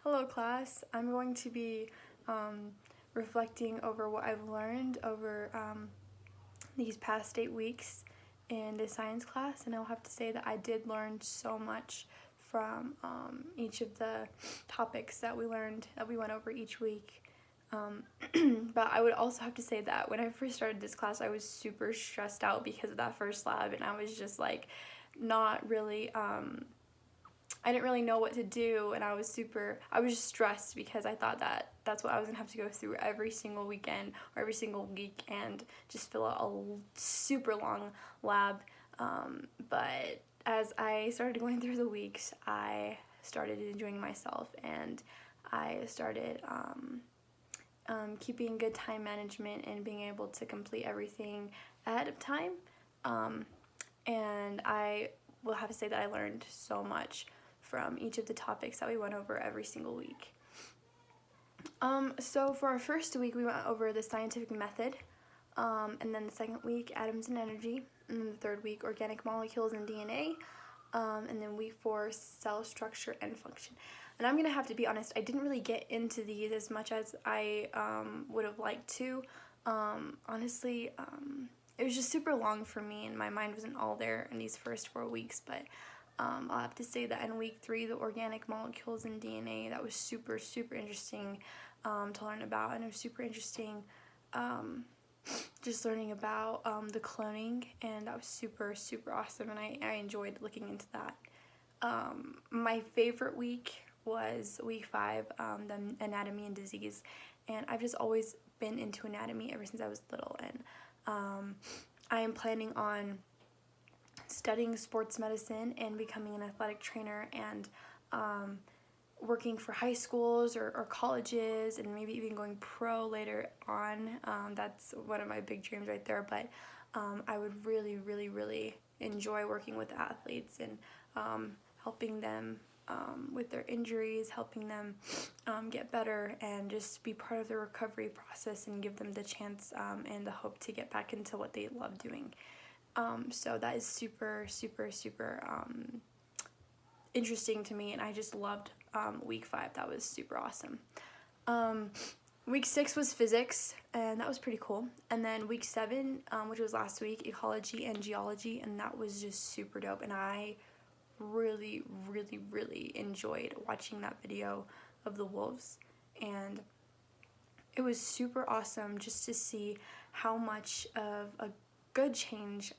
Hello class, I'm going to be reflecting over what I've learned over these past 8 weeks in the science class, and I'll have to say that I did learn so much from each of the topics that we went over each week. But I would also have to say that when I first started this class, I was super stressed out because of that first lab, and I was just like not really I didn't really know what to do, and I was just stressed because I thought that that's what I was gonna have to go through every single weekend or every single week and just fill out a super long lab. But as I started going through the weeks, I started enjoying myself, and I started keeping good time management and being able to complete everything ahead of time. And I will have to say that I learned so much from each of the topics that we went over every single week. So for our first week, we went over the scientific method, and then the second week, atoms and energy, and then the third week, organic molecules and DNA, and then week 4, cell structure and function. And I'm gonna have to be honest, I didn't really get into these as much as I would have liked to. Honestly, it was just super long for me, and my mind wasn't all there in these first 4 weeks, but I'll have to say that in week 3, the organic molecules and DNA, that was super interesting to learn about, and it was super interesting just learning about the cloning, and that was super awesome, and I enjoyed looking into that. My favorite week was week 5, the anatomy and disease, and I've just always been into anatomy ever since I was little, and I am planning on studying sports medicine and becoming an athletic trainer, and working for high schools or colleges, and maybe even going pro later on. That's one of my big dreams right there, but I would really enjoy working with athletes and helping them with their injuries, helping them get better, and just be part of the recovery process and give them the chance and the hope to get back into what they love doing. So that is super interesting to me, and I just loved week 5. That was super awesome. Week 6 was physics, and that was pretty cool. And then week 7, which was last week, ecology and geology, and that was just super dope, and I really enjoyed watching that video of the wolves, and it was super awesome just to see how much of a good change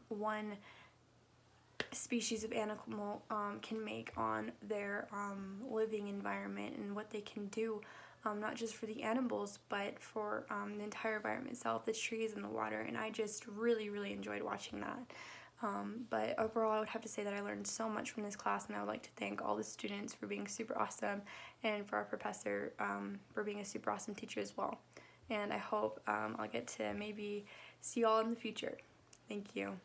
one species of animal can make on their living environment, and what they can do, not just for the animals but for the entire environment itself, the trees and the water, and I just really enjoyed watching that. But overall, I would have to say that I learned so much from this class, and I would like to thank all the students for being super awesome, and for our professor for being a super awesome teacher as well. And I hope I'll get to maybe see you all in the future. Thank you.